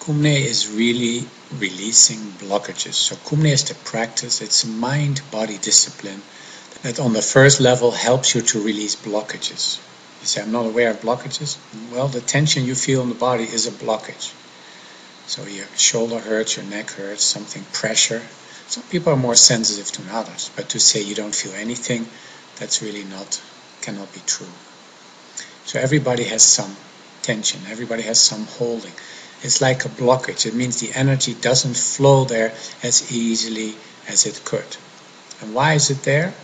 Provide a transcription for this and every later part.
Kum Nyé is really releasing blockages. So Kum Nyé is the practice, it's a mind-body discipline that on the first level helps you to release blockages. You say, I'm not aware of blockages. Well, the tension you feel in the body is a blockage. So your shoulder hurts, your neck hurts, something pressure. Some people are more sensitive than others, but to say you don't feel anything, that's really cannot be true. So everybody has some tension, everybody has some holding. It's like a blockage. It means the energy doesn't flow there as easily as it could. And why is it there?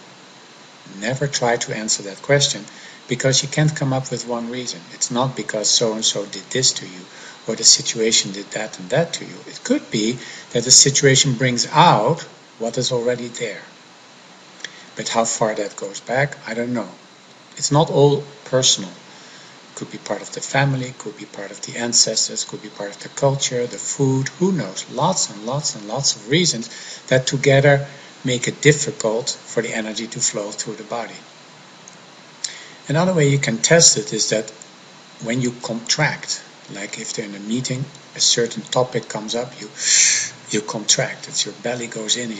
Never try to answer that question, because you can't come up with one reason. It's not because so-and-so did this to you, or the situation did that and that to you. It could be that the situation brings out what is already there. But how far that goes back, I don't know. It's not all personal. It could be part of the family, could be part of the ancestors, could be part of the culture, the food, who knows. Lots and lots and lots of reasons that together make it difficult for the energy to flow through the body. Another way you can test it is that when you contract, like if they're in a meeting, a certain topic comes up, you contract. It's your belly goes in,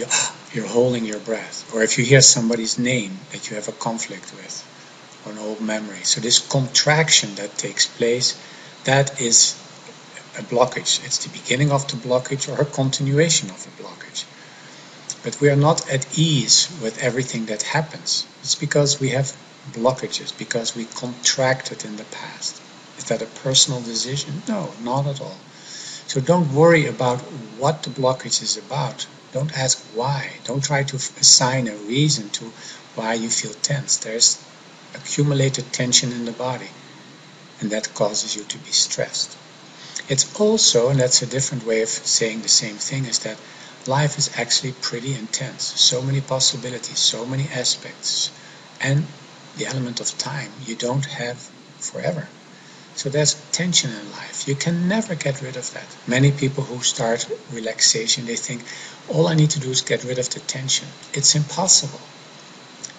you're holding your breath. Or if you hear somebody's name that you have a conflict with, or an old memory. So this contraction that takes place, that is a blockage. It's the beginning of the blockage or a continuation of a blockage. But we are not at ease with everything that happens. It's because we have blockages, because we contracted in the past. Is that a personal decision? No, not at all. So don't worry about what the blockage is about. Don't ask why. Don't try to assign a reason to why you feel tense. There's accumulated tension in the body, and that causes you to be stressed. It's also, and that's a different way of saying the same thing, is that life is actually pretty intense. So many possibilities, so many aspects, and the element of time you don't have forever. So there's tension in life. You can never get rid of that. Many people who start relaxation, they think, all I need to do is get rid of the tension. It's impossible.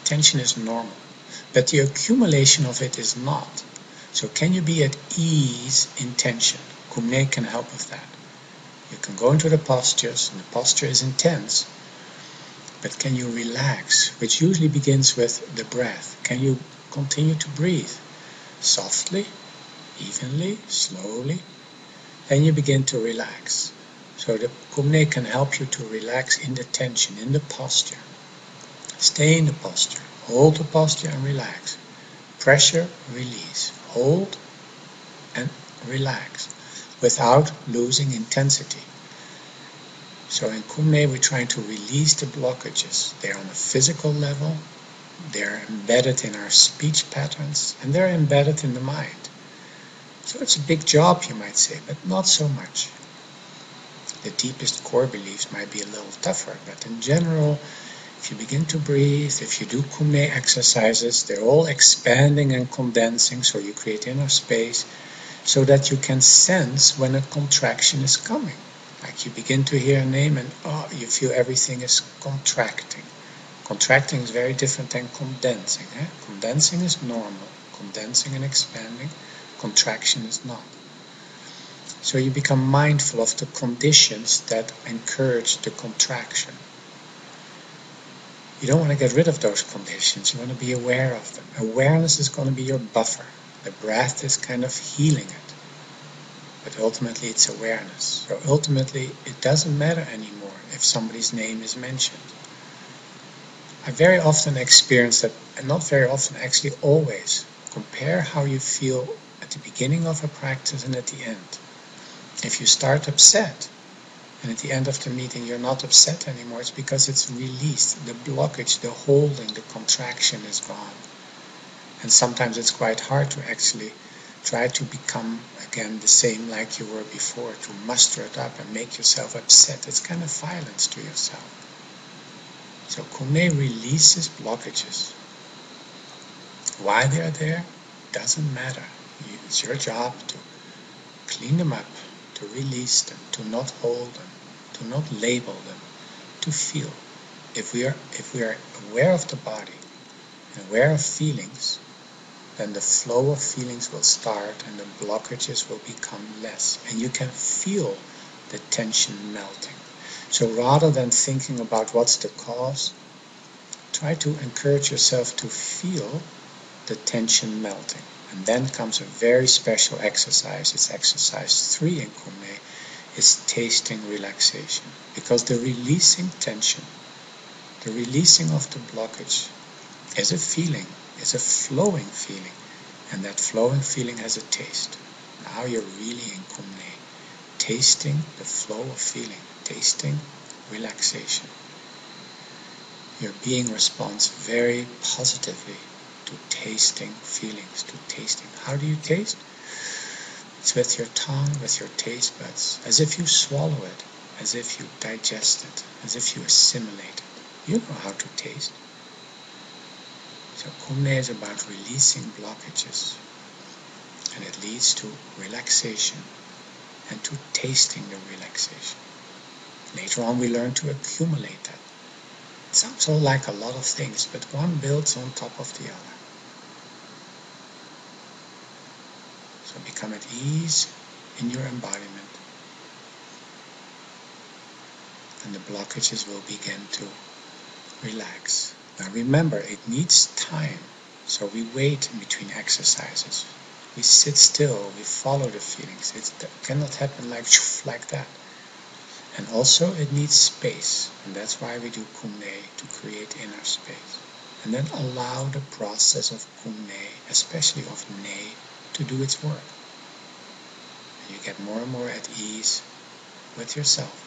Tension is normal, but the accumulation of it is not. So can you be at ease in tension? Kum Nyé can help with that. You can go into the postures, and the posture is intense, but can you relax, which usually begins with the breath. Can you continue to breathe softly, evenly, slowly? Then you begin to relax. So the Kum Nyé can help you to relax in the tension, in the posture. Stay in the posture, hold the posture and relax. Pressure, release, hold and relax without losing intensity. So in Kum Nyé we're trying to release the blockages. They're on a physical level, they're embedded in our speech patterns, and they're embedded in the mind. So it's a big job, you might say, but not so much. The deepest core beliefs might be a little tougher, but in general, if you begin to breathe, if you do Kum Nyé exercises, they're all expanding and condensing, so you create inner space, so that you can sense when a contraction is coming. Like you begin to hear a name and you feel everything is contracting. Contracting is very different than condensing. Condensing is normal. Condensing and expanding. Contraction is not. So you become mindful of the conditions that encourage the contraction. You don't want to get rid of those conditions. You want to be aware of them. Awareness is going to be your buffer. The breath is kind of healing it. But ultimately it's awareness. So ultimately it doesn't matter anymore if somebody's name is mentioned. I very often experience that, and not very often, actually always. Compare how you feel at the beginning of a practice and at the end. If you start upset, and at the end of the meeting you're not upset anymore, it's because it's released. The blockage, the holding, the contraction is gone. And sometimes it's quite hard to actually try to become again the same like you were before, to muster it up and make yourself upset. It's kind of violence to yourself. So Kum Nyé releases blockages. Why they're there doesn't matter. It's your job to clean them up, to release them, to not hold them, to not label them, to feel. If we are aware of the body and aware of feelings, then the flow of feelings will start and the blockages will become less. And you can feel the tension melting. So rather than thinking about what's the cause, try to encourage yourself to feel the tension melting. And then comes a very special exercise. It's exercise 3 in Kum Nyé. It's tasting relaxation. Because the releasing tension, the releasing of the blockage is a feeling, is a flowing feeling. And that flowing feeling has a taste. Now you're really in Kum Nyé, tasting the flow of feeling, tasting relaxation. Your being responds very positively to tasting feelings, to tasting. How do you taste? It's with your tongue, with your taste buds, as if you swallow it, as if you digest it, as if you assimilate it. You know how to taste. So Kum Nyé is about releasing blockages, and it leads to relaxation and to tasting the relaxation. Later on we learn to accumulate that. It sounds all like a lot of things, but one builds on top of the other. So become at ease in your embodiment, and the blockages will begin to relax. Now remember, it needs time, so we wait in between exercises. We sit still, we follow the feelings. It cannot happen like that. And also it needs space, and that's why we do Kum Nyé, to create inner space. And then allow the process of Kum Nyé, especially of Nyé, to do its work. And you get more and more at ease with yourself.